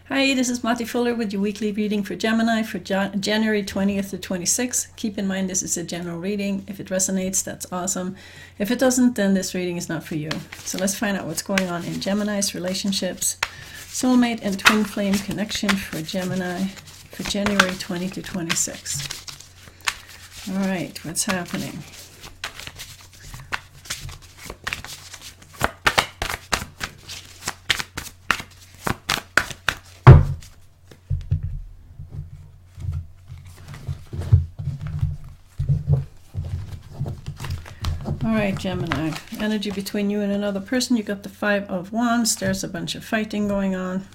Hi, this is Matti Fuller with your weekly reading for Gemini for January 20th to 26th. Keep in mind this is a general reading. If it resonates, that's awesome. If it doesn't, then this reading is not for you. So let's find out what's going on in Gemini's relationships. Soulmate and twin flame connection for Gemini for January 20 to 26. All right, what's happening? All right, Gemini, energy between you and another person. You got the Five of Wands. There's a bunch of fighting going on.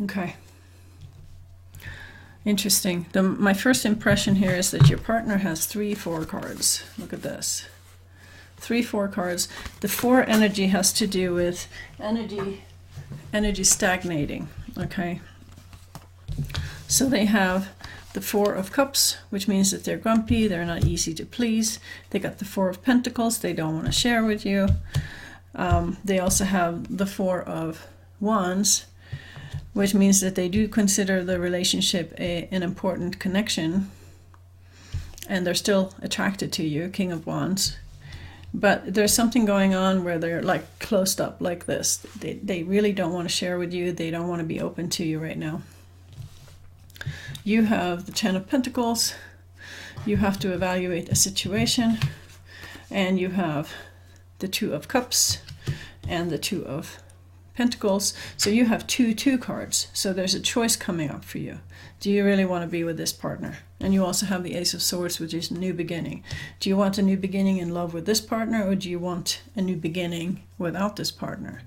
Okay. Interesting. My first impression here is that your partner has 3-4 cards. Look at this. 3-4 cards. The 4 energy has to do with energy stagnating. Okay. So they have the 4 of Cups, which means that they're grumpy, they're not easy to please. They got the 4 of Pentacles, they don't want to share with you. They also have the 4 of Wands, which means that they do consider the relationship an important connection, and they're still attracted to you, King of Wands. But there's something going on where they're like closed up like this. They really don't want to share with you. They don't want to be open to you right now. You have the 10 of Pentacles. You have to evaluate a situation. And you have the 2 of Cups and the 2 of Pentacles. So you have 2 cards. So there's a choice coming up for you. Do you really want to be with this partner? And you also have the Ace of Swords, which is new beginning. Do you want a new beginning in love with this partner, or do you want a new beginning without this partner?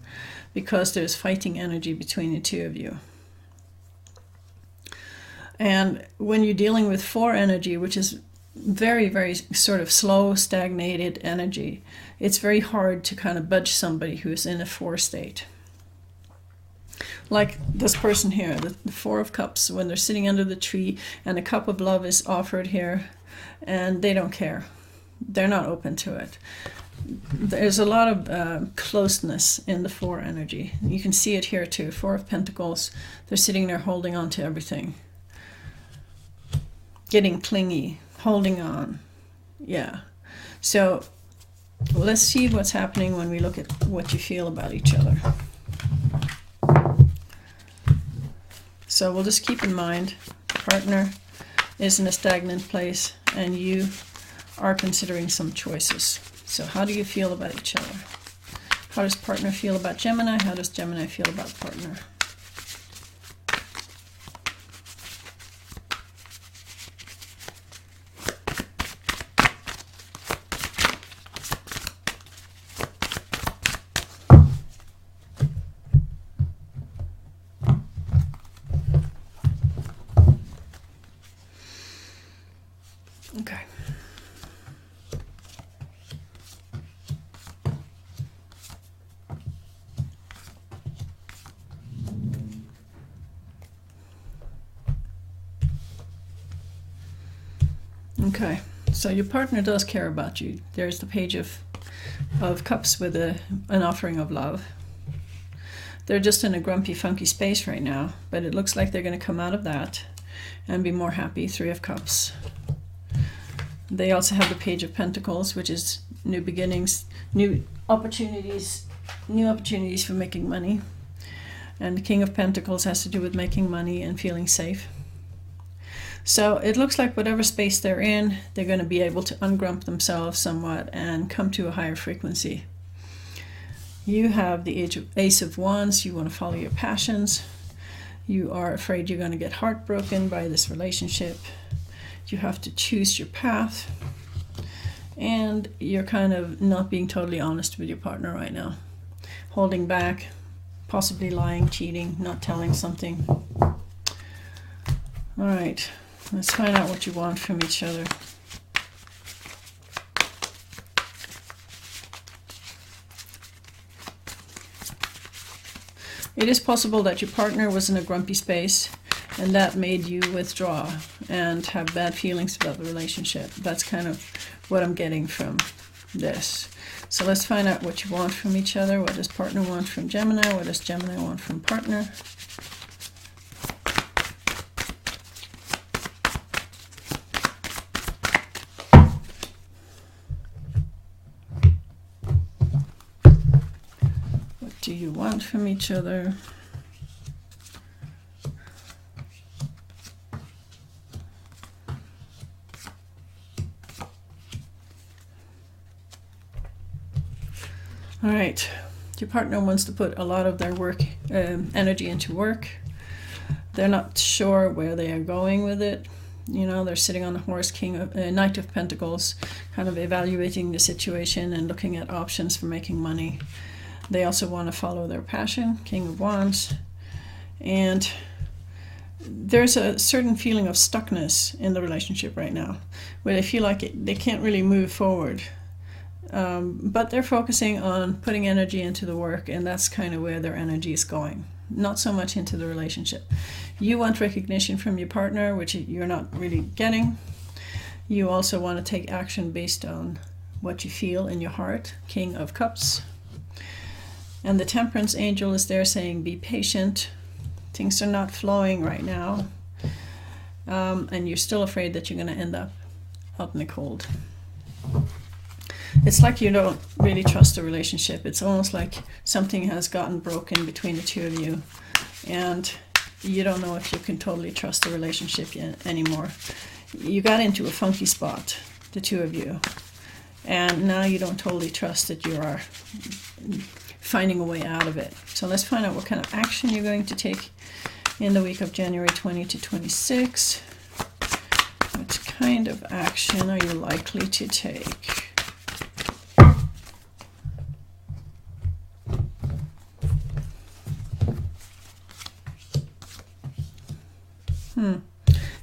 Because there's fighting energy between the two of you. And when you're dealing with 4 energy, which is very, very sort of slow, stagnated energy, it's very hard to kind of budge somebody who's in a 4 state. Like this person here, the 4 of Cups, when they're sitting under the tree and a cup of love is offered here, and they don't care. They're not open to it. There's a lot of closeness in the 4 energy. You can see it here too. 4 of Pentacles, they're sitting there holding on to everything. Getting clingy, holding on. Yeah. So let's see what's happening when we look at what you feel about each other. So we'll just keep in mind, partner is in a stagnant place and you are considering some choices. So how do you feel about each other? How does partner feel about Gemini? How does Gemini feel about partner? Okay. Okay, so your partner does care about you. There's the Page of Cups with an offering of love. They're just in a grumpy, funky space right now, but it looks like they're going to come out of that and be more happy. 3 of Cups. They also have the Page of Pentacles, which is new beginnings, new opportunities for making money. And the King of Pentacles has to do with making money and feeling safe. So it looks like whatever space they're in, they're going to be able to ungrump themselves somewhat and come to a higher frequency. You have the Ace of Wands. You want to follow your passions. You are afraid you're going to get heartbroken by this relationship. You have to choose your path, and you're kind of not being totally honest with your partner right now. Holding back, possibly lying, cheating, not telling something. All right, let's find out what you want from each other. It is possible that your partner was in a grumpy space and that made you withdraw and have bad feelings about the relationship. That's kind of what I'm getting from this. So let's find out what you want from each other. What does partner want from Gemini? What does Gemini want from partner? What do you want from each other? All right, your partner wants to put a lot of their work, energy into work. They're not sure where they are going with it. You know, they're sitting on a horse, Knight of Pentacles, kind of evaluating the situation and looking at options for making money. They also want to follow their passion, King of Wands. And there's a certain feeling of stuckness in the relationship right now, where they feel like they can't really move forward. But they're focusing on putting energy into the work, and that's kind of where their energy is going, not so much into the relationship. You want recognition from your partner, which you're not really getting. You also want to take action based on what you feel in your heart, King of Cups. And the Temperance angel is there saying, be patient. Things are not flowing right now. And you're still afraid that you're going to end up out in the cold. It's like you don't really trust the relationship. It's almost like something has gotten broken between the two of you, and you don't know if you can totally trust the relationship anymore. You got into a funky spot, the two of you, and now you don't totally trust that you are finding a way out of it. So let's find out what kind of action you're going to take in the week of January 20 to 26. What kind of action are you likely to take?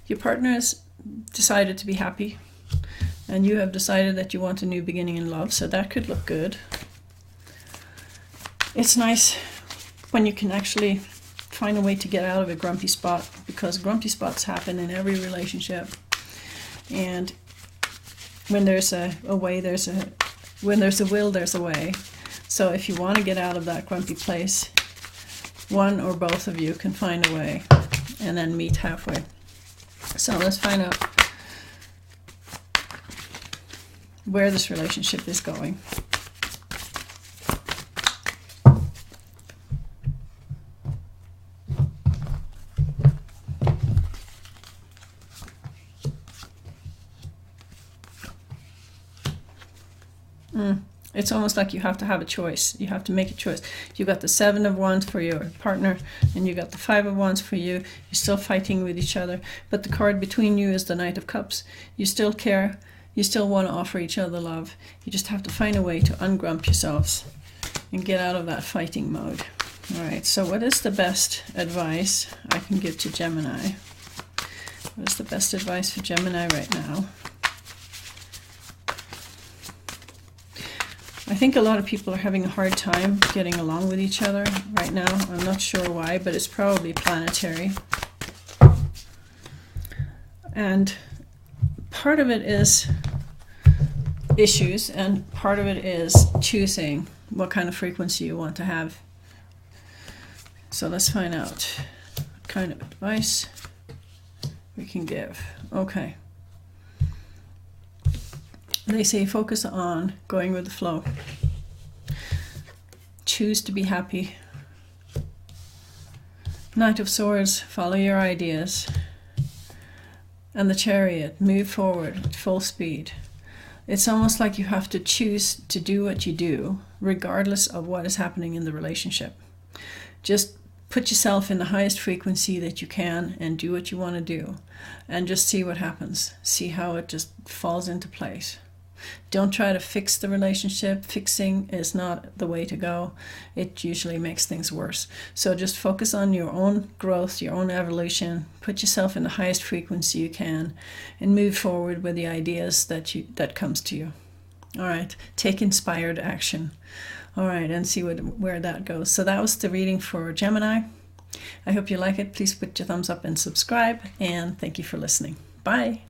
Your partner has decided to be happy, and you have decided that you want a new beginning in love, so that could look good. It's nice when you can actually find a way to get out of a grumpy spot, because grumpy spots happen in every relationship. And when there's a way, when there's a will, there's a way. So if you want to get out of that grumpy place, one or both of you can find a way and then meet halfway. So let's find out where this relationship is going. It's almost like you have to have a choice. You have to make a choice. You got the 7 of Wands for your partner, and you got the 5 of Wands for you. You're still fighting with each other, but the card between you is the Knight of Cups. You still care. You still want to offer each other love. You just have to find a way to ungrump yourselves and get out of that fighting mode. All right, so what is the best advice I can give to Gemini? What is the best advice for Gemini right now? I think a lot of people are having a hard time getting along with each other right now. I'm not sure why, but it's probably planetary. And part of it is issues, and part of it is choosing what kind of frequency you want to have. So let's find out what kind of advice we can give. Okay. They say focus on going with the flow. Choose to be happy. Knight of Swords, follow your ideas. And the Chariot, move forward at full speed. It's almost like you have to choose to do what you do, regardless of what is happening in the relationship. Just put yourself in the highest frequency that you can and do what you want to do. And just see what happens. See how it just falls into place. Don't try to fix the relationship. Fixing is not the way to go. It usually makes things worse. So just focus on your own growth, your own evolution. Put yourself in the highest frequency you can and move forward with the ideas that comes to you. All right, take inspired action. All right, and see where that goes. So that was the reading for Gemini. I hope you like it. Please put your thumbs up and subscribe, and thank you for listening. Bye.